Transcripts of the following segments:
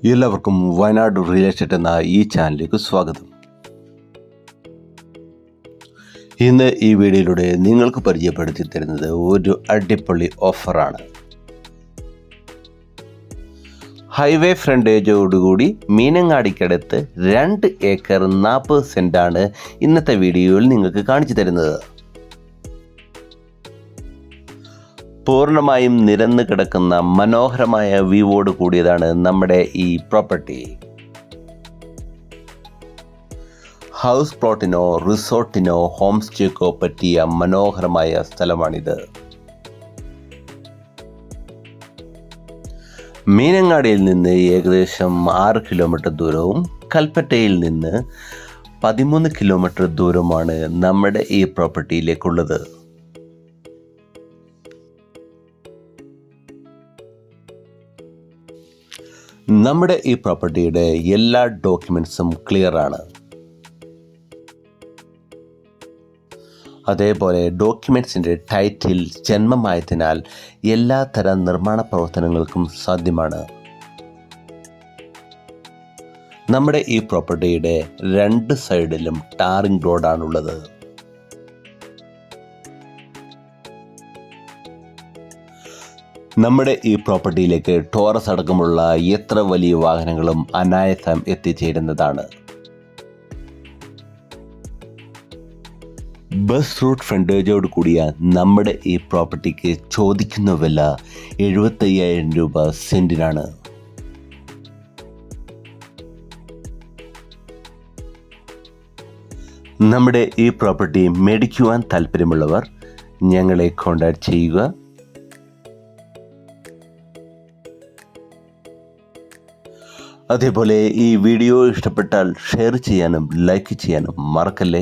എല്ലാവർക്കും Wayanad real estate എന്ന ഈ ചാനലിലേക്ക് സ്വാഗതം. ഇന്ന് ഈ വീഡിയോയിലൂടെ നിങ്ങൾക്ക് പരിചയപ്പെടുത്തി തരുന്നത് ഒരു അടിപൊളി ഓഫറാണ്. ഹൈവേ ഫ്രണ്ടേജോടുകൂടി മീനങ്ങാടിക്കടുത്ത് 2 ഏക്കർ 40 സെൻറ്റാണ് ഇന്നത്തെ വീഡിയോയിൽ നിങ്ങൾക്ക് കാണിച്ചു തരുന്നത്. പൂർണ്ണമായും നിരന്ന് കിടക്കുന്ന മനോഹരമായ വ്യൂവോട് കൂടിയതാണ് നമ്മുടെ ഈ പ്രോപ്പർട്ടി. ഹൗസ് പ്ലോട്ടിനോ റിസോർട്ടിനോ ഹോം സ്റ്റേക്കോ പറ്റിയ മനോഹരമായ സ്ഥലമാണിത്. മീനങ്ങാടിയിൽ നിന്ന് ഏകദേശം 6 കിലോമീറ്റർ ദൂരവും കൽപ്പറ്റയിൽ നിന്ന് 13 കിലോമീറ്റർ ദൂരമാണ് നമ്മുടെ ഈ പ്രോപ്പർട്ടിയിലേക്കുള്ളത്. നമ്മുടെ ഈ പ്രോപ്പർട്ടിയുടെ എല്ലാ ഡോക്യുമെൻറ്റ്സും ക്ലിയറാണ്. അതേപോലെ ഡോക്യുമെൻറ്റ്സിൻ്റെ ടൈറ്റിൽ ജന്മമായതിനാൽ എല്ലാ തരം നിർമ്മാണ പ്രവർത്തനങ്ങൾക്കും സാധ്യമാണ്. നമ്മുടെ ഈ പ്രോപ്പർട്ടിയുടെ 2 സൈഡിലും ടാറിംഗ് റോഡാണുള്ളത്. നമ്മുടെ ഈ പ്രോപ്പർട്ടിയിലേക്ക് ടോറസ് അടക്കമുള്ള എത്ര വലിയ വാഹനങ്ങളും അനായാസം എത്തിച്ചേരുന്നതാണ്. ബസ് റൂട്ട് ഫ്രണ്ടേജോട് കൂടിയ നമ്മുടെ ഈ പ്രോപ്പർട്ടിക്ക് ചോദിക്കുന്ന വില 75,000 രൂപ സെൻറ്റിനാണ്. നമ്മുടെ ഈ പ്രോപ്പർട്ടി മേടിക്കുവാൻ താല്പര്യമുള്ളവർ ഞങ്ങളെ കോൺടാക്ട് ചെയ്യുക. അതേപോലെ ഈ വീഡിയോ ഇഷ്ടപ്പെട്ടാൽ ഷെയർ ചെയ്യാനും ലൈക്ക് ചെയ്യാനും മറക്കല്ലേ.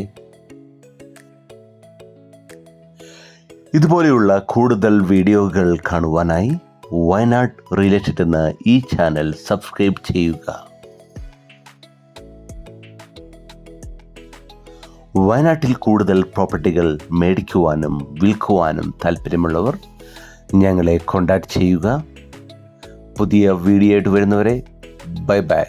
ഇതുപോലെയുള്ള കൂടുതൽ വീഡിയോകൾ കാണുവാനായി വയനാട് റിയൽ എസ്റ്റേറ്റ് എന്ന ഈ ചാനൽ സബ്സ്ക്രൈബ് ചെയ്യുക. വയനാട്ടിൽ കൂടുതൽ പ്രോപ്പർട്ടികൾ മേടിക്കുവാനും വിൽക്കുവാനും താല്പര്യമുള്ളവർ ഞങ്ങളെ കോൺടാക്ട് ചെയ്യുക. പുതിയ വീഡിയോ ആയിട്ട് വരുന്നവരെ ബൈ ബൈ.